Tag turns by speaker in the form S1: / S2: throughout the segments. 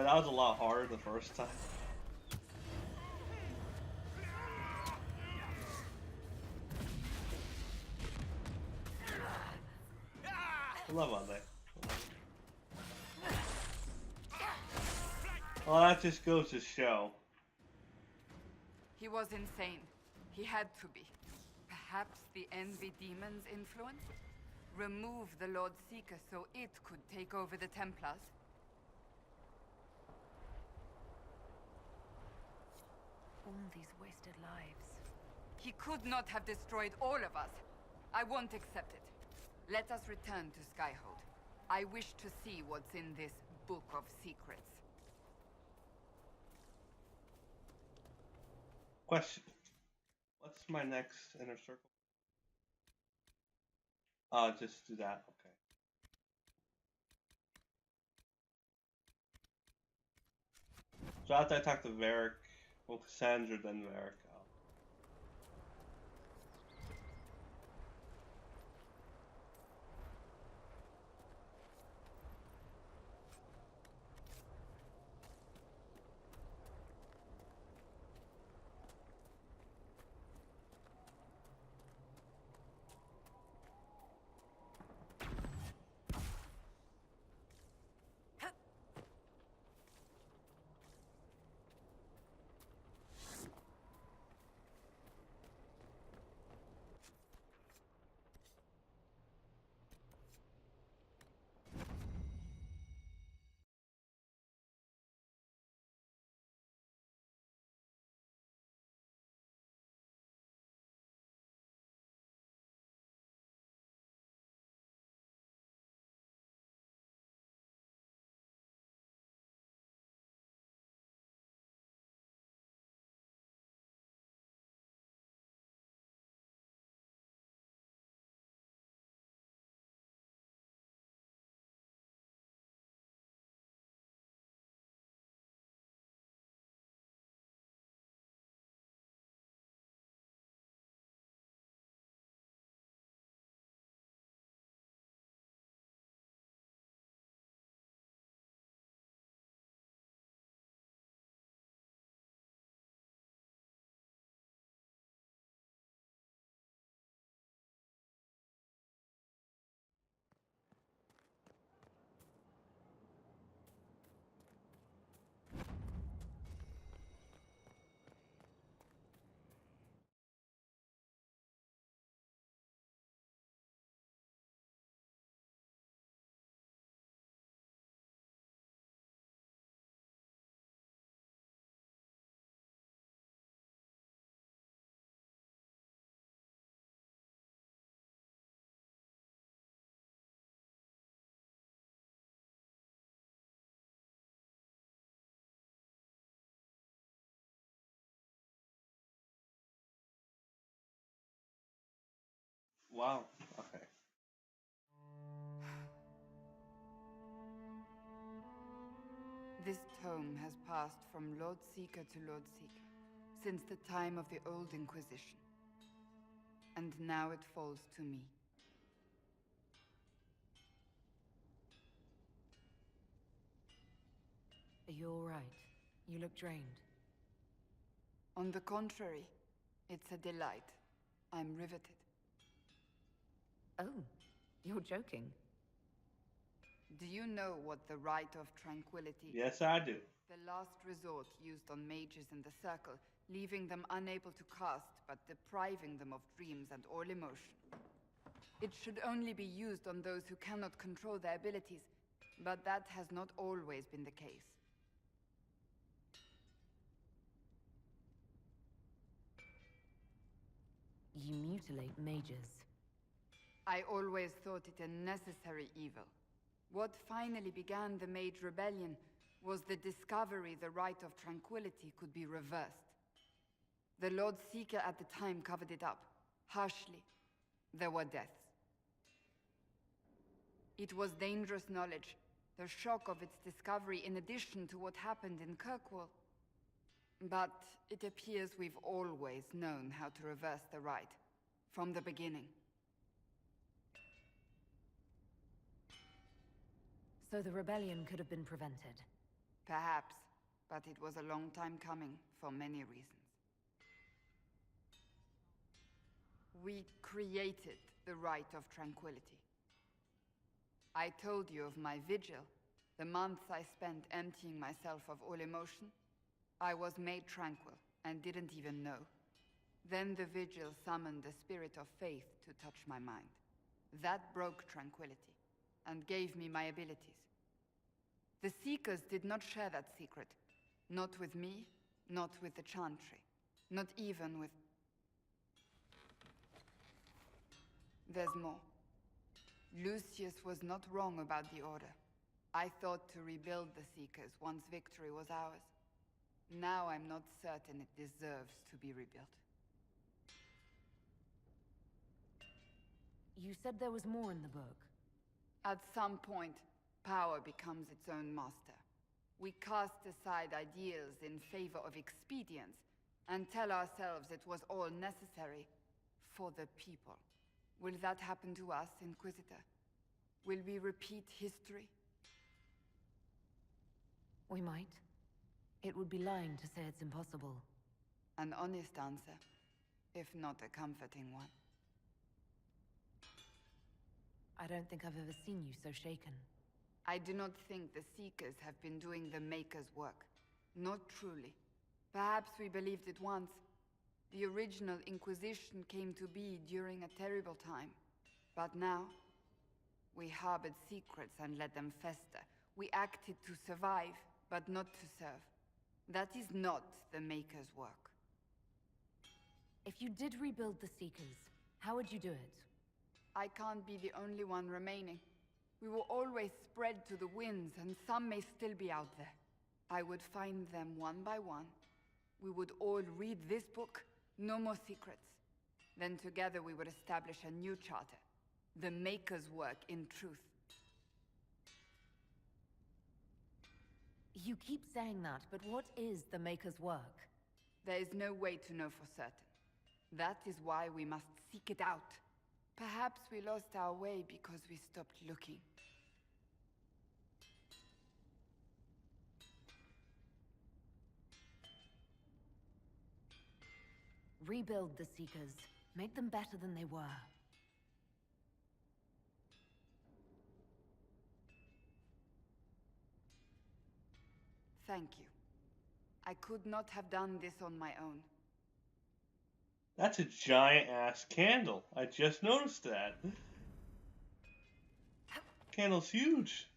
S1: that was a lot harder the first time. I love all that. Well, that just goes to show.
S2: He was insane. He had to be. Perhaps the Envy Demon's influence? Remove the Lord Seeker so it could take over the Templars?
S3: All these wasted lives.
S2: He could not have destroyed all of us. I won't accept it. Let us return to Skyhold. I wish to see what's in this Book of Secrets.
S1: Question. What's my next inner circle? Just do that. Okay. So after I talk to Varric, well, Cassandra, then Varric. Wow. Okay.
S2: This tome has passed from Lord Seeker to Lord Seeker, since the time of the Old Inquisition. And now it falls to me.
S3: Are you all right? You look drained.
S2: On the contrary, it's a delight. I'm riveted.
S3: Oh, you're joking.
S2: Do you know what the Rite of Tranquility is?
S1: Yes, I do.
S2: The last resort used on mages in the Circle, leaving them unable to cast, but depriving them of dreams and all emotion. It should only be used on those who cannot control their abilities, but that has not always been the case.
S3: You mutilate mages.
S2: I always thought it a necessary evil. What finally began the Mage Rebellion was the discovery the Rite of Tranquility could be reversed. The Lord Seeker at the time covered it up, harshly. There were deaths. It was dangerous knowledge, the shock of its discovery in addition to what happened in Kirkwall. But it appears we've always known how to reverse the Rite, from the beginning.
S3: So the rebellion could have been prevented.
S2: Perhaps, but it was a long time coming for many reasons. We created the Rite of Tranquility. I told you of my vigil, the months I spent emptying myself of all emotion. I was made tranquil and didn't even know. Then the vigil summoned the spirit of faith to touch my mind. That broke tranquility and gave me my abilities. The Seekers did not share that secret. Not with me, not with the Chantry, not even with... There's more. Lucius was not wrong about the Order. I thought to rebuild the Seekers once victory was ours. Now I'm not certain it deserves to be rebuilt.
S3: You said there was more in the book.
S2: At some point, power becomes its own master. We cast aside ideals in favor of expedience, and tell ourselves it was all necessary for the people. Will that happen to us, Inquisitor? Will we repeat history?
S3: We might. It would be lying to say it's impossible.
S2: An honest answer, if not a comforting one.
S3: I don't think I've ever seen you so shaken.
S2: I do not think the Seekers have been doing the Maker's work. Not truly. Perhaps we believed it once. The original Inquisition came to be during a terrible time. But now, we harbored secrets and let them fester. We acted to survive, but not to serve. That is not the Maker's work.
S3: If you did rebuild the Seekers, how would you do it?
S2: I can't be the only one remaining. We will always spread to the winds, and some may still be out there. I would find them one by one. We would all read this book, no more secrets. Then together we would establish a new charter. The Maker's work in truth.
S3: You keep saying that, but what is the Maker's work?
S2: There is no way to know for certain. That is why we must seek it out. Perhaps we lost our way because we stopped looking.
S3: Rebuild the Seekers. Make them better than they were.
S2: Thank you. I could not have done this on my own.
S1: That's a giant-ass candle. I just noticed that. Candle's huge.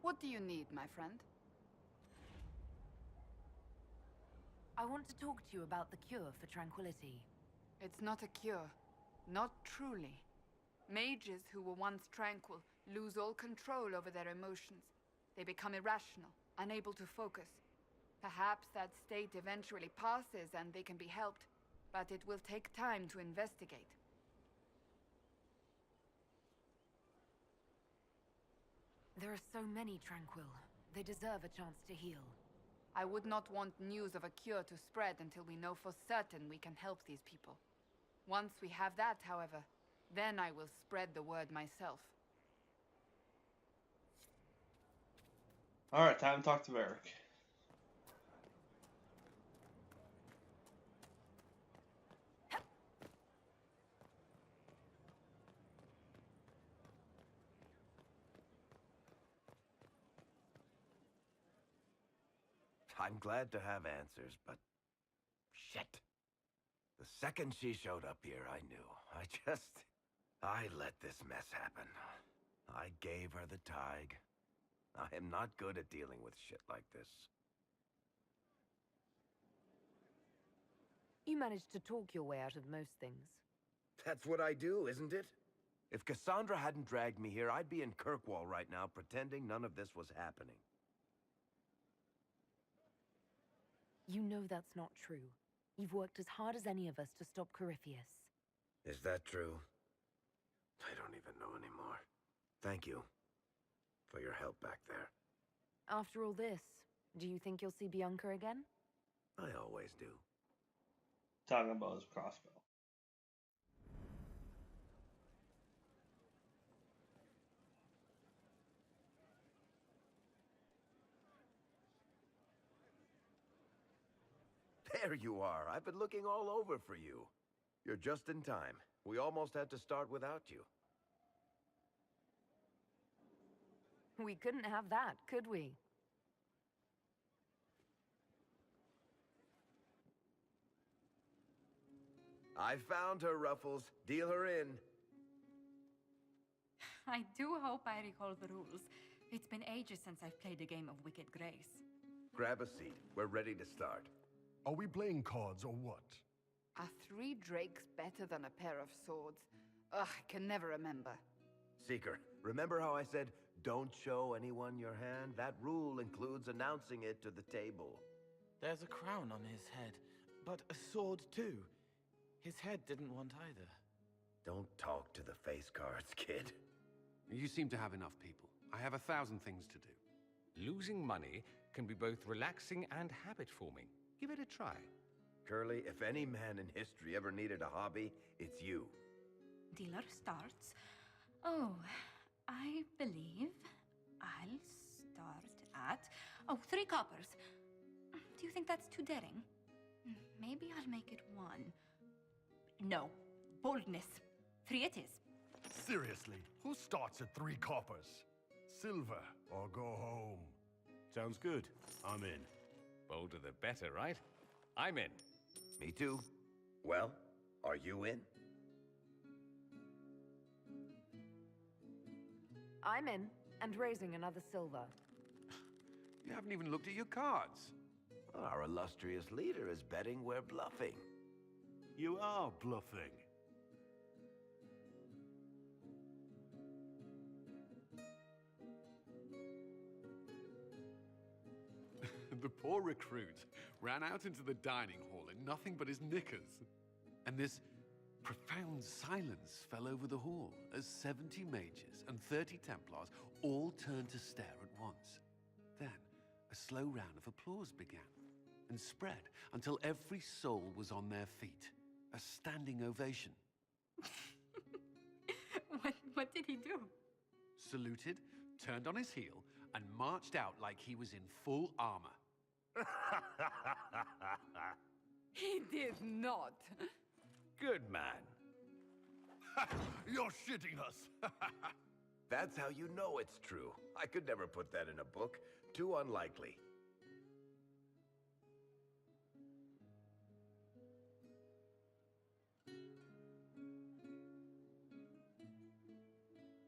S2: What do you need, my friend?
S3: I want to talk to you about the cure for tranquility.
S2: It's not a cure. Not truly. Mages who were once tranquil lose all control over their emotions. They become irrational, unable to focus. Perhaps that state eventually passes and they can be helped, but it will take time to investigate.
S3: There are so many tranquil. They deserve a chance to heal.
S2: I would not want news of a cure to spread until we know for certain we can help these people. Once we have that, however, then I will spread the word myself.
S1: Alright, time to talk to Varric.
S4: I'm glad to have answers, but... shit. The second she showed up here, I knew. I let this mess happen. I gave her the Tig. I am not good at dealing with shit like this.
S3: You managed to talk your way out of most things.
S4: That's what I do, isn't it? If Cassandra hadn't dragged me here, I'd be in Kirkwall right now, pretending none of this was happening.
S3: You know that's not true. You've worked as hard as any of us to stop Corypheus.
S4: Is that true? I don't even know anymore. Thank you for your help back there.
S3: After all this, do you think you'll see Bianca again?
S4: I always do.
S1: Talking about his crossbow.
S4: There you are. I've been looking all over for you. You're just in time. We almost had to start without you.
S3: We couldn't have that, could we?
S4: I found her, Ruffles. Deal her in.
S5: I do hope I recall the rules. It's been ages since I've played a game of Wicked Grace.
S4: Grab a seat. We're ready to start.
S6: Are we playing cards or what?
S2: Are 3 drakes better than a pair of swords? Ugh, I can never remember.
S4: Seeker, remember how I said, don't show anyone your hand? That rule includes announcing it to the table.
S7: There's a crown on his head, but a sword too. His head didn't want either.
S4: Don't talk to the face cards, kid.
S8: You seem to have enough people. I have 1,000 things to do. Losing money can be both relaxing and habit-forming. Give it a try.
S4: Curly, if any man in history ever needed a hobby, it's you.
S5: Dealer starts. Oh, I believe I'll start at... Oh, 3 coppers. Do you think that's too daring? Maybe I'll make it 1. No. Boldness. 3 it is.
S6: Seriously, who starts at 3 coppers? Silver or go home?
S8: Sounds good. I'm in. Bolder the better, right? I'm in.
S4: Me too. Well, are you in?
S3: I'm in, and raising another silver.
S8: You haven't even looked at your cards.
S4: Our illustrious leader is betting we're bluffing.
S6: You are bluffing.
S8: The poor recruit ran out into the dining hall in nothing but his knickers. And this profound silence fell over the hall as 70 mages and 30 Templars all turned to stare at once. Then a slow round of applause began and spread until every soul was on their feet. A standing ovation.
S5: What did he do?
S8: Saluted, turned on his heel, and marched out like he was in full armor.
S2: He did not.
S4: Good man.
S6: You're shitting us.
S4: That's how you know it's true. I could never put that in a book. Too unlikely.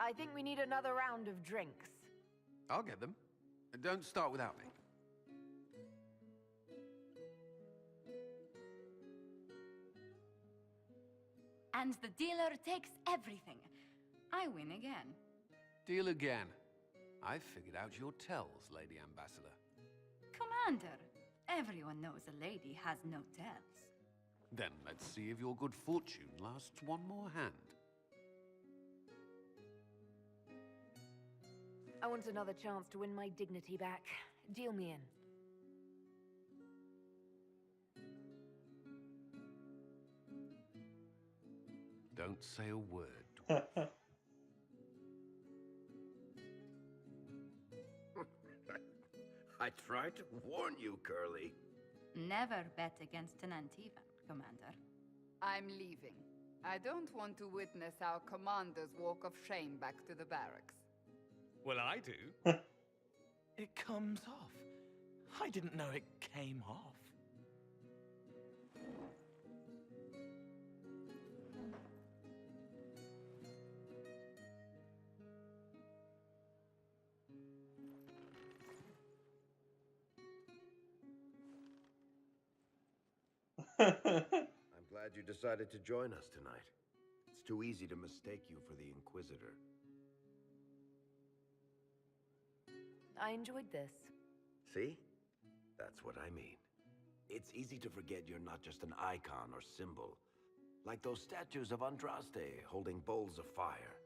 S3: I think we need another round of drinks.
S8: I'll get them. Don't start without me.
S5: And the dealer takes everything. I win again.
S8: Deal again. I've figured out your tells, Lady Ambassador.
S5: Commander, everyone knows a lady has no tells.
S8: Then let's see if your good fortune lasts one more hand.
S3: I want another chance to win my dignity back. Deal me in.
S8: Don't say a word.
S4: I tried to warn you, Curly.
S5: Never bet against an Antivan, Commander.
S2: I'm leaving. I don't want to witness our commander's walk of shame back to the barracks.
S8: Well, I do.
S7: It comes off. I didn't know it came off.
S4: I'm glad you decided to join us tonight. It's too easy to mistake you for the Inquisitor.
S3: I enjoyed this.
S4: See? That's what I mean. It's easy to forget you're not just an icon or symbol. Like those statues of Andraste holding bowls of fire.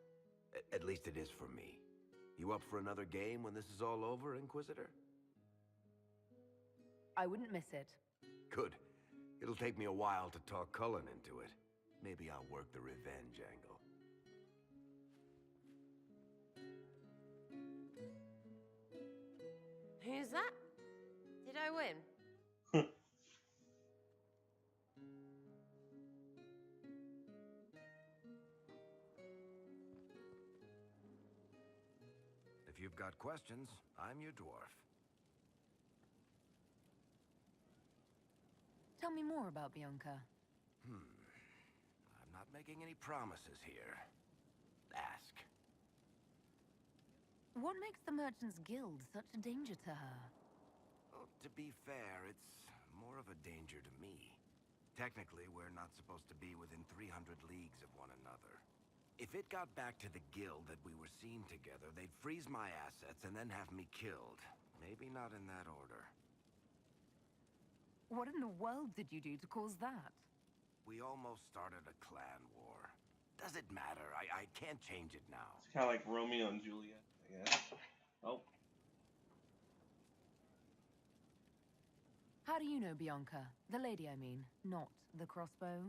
S4: At least it is for me. You up for another game when this is all over, Inquisitor?
S3: I wouldn't miss it.
S4: Good. It'll take me a while to talk Cullen into it. Maybe I'll work the revenge angle.
S9: Who's that? Did I win?
S4: If you've got questions, I'm your dwarf.
S3: Tell me more about Bianca.
S4: I'm not making any promises here. Ask.
S3: What makes the Merchants Guild such a danger to her?
S4: Well, to be fair, it's more of a danger to me. Technically, we're not supposed to be within 300 leagues of one another. If it got back to the guild that we were seen together, they'd freeze my assets and then have me killed. Maybe not in that order.
S3: What in the world did you do to cause that?
S4: We almost started a clan war. Does it matter? I can't change it now.
S1: It's kind of like Romeo and Juliet, I guess. Oh.
S3: How do you know Bianca? The lady, I mean, not the crossbow.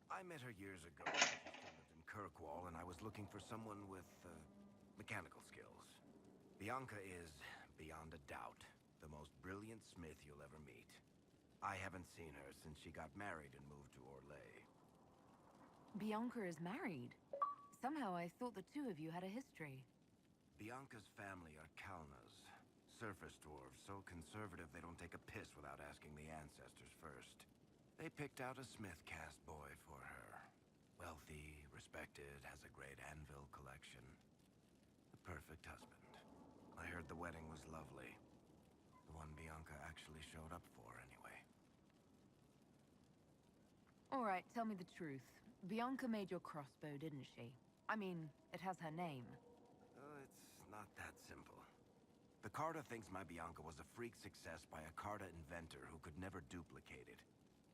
S4: I met her years ago. She still lived in Kirkwall, and I was looking for someone with mechanical skills. Bianca is, beyond a doubt, the most brilliant smith you'll ever meet. I haven't seen her since she got married and moved to Orlais.
S3: Bianca is married. Somehow I thought the two of you had a history.
S4: Bianca's family are Kalnas, surface dwarves, so conservative they don't take a piss without asking the ancestors first. They picked out a smith caste boy for her. Wealthy, respected, has a great anvil collection. The perfect husband. I heard the wedding was lovely. The one Bianca actually showed up for, anyway.
S3: All right, tell me the truth. Bianca made your crossbow, didn't she? I mean, it has her name.
S4: It's not that simple. The Carta thinks my Bianca was a freak success by a Carta inventor who could never duplicate it.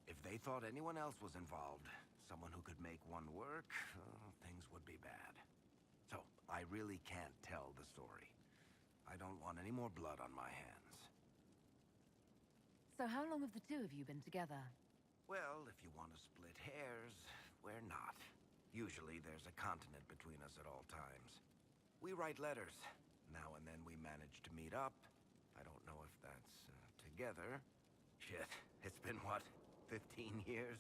S4: If they thought anyone else was involved, someone who could make one work, things would be bad. So, I really can't tell the story. I don't want any more blood on my hands.
S3: So how long have the two of you been together?
S4: Well, if you want to split hairs, we're not. Usually there's a continent between us at all times. We write letters. Now and then we manage to meet up. I don't know if that's together. Shit, it's been what, 15 years?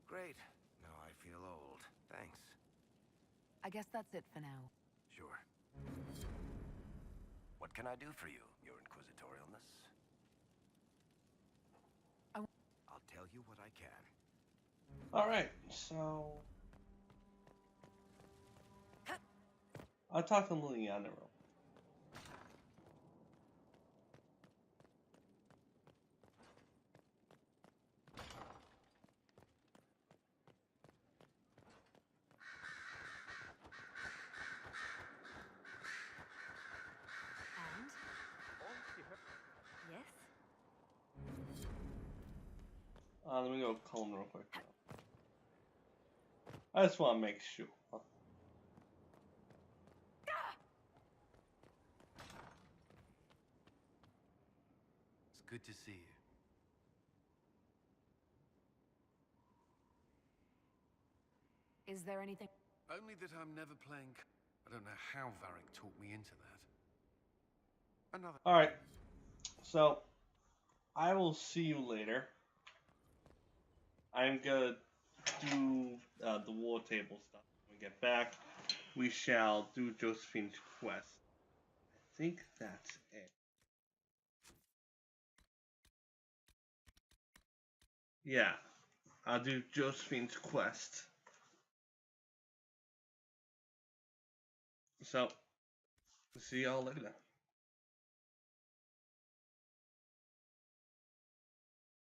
S4: Great. Now I feel old. Thanks.
S3: I guess that's it for now.
S4: Sure. What can I do for you, your inquisitorialness? I'll tell you what I can.
S1: Alright, so... I'll talk to Liliana real quick.
S3: And? Yes?
S1: Let me go call him real quick. I just want to make sure.
S8: It's good to see you.
S3: Is there anything?
S8: Only that I'm never playing. I don't know how Varric talked me into that. Another.
S1: Alright, so I will see you later. I'm gonna do the war table stuff. When we get back, we shall do Josephine's quest. I think that's it. Yeah, I'll do Josephine's quest. So, see y'all later.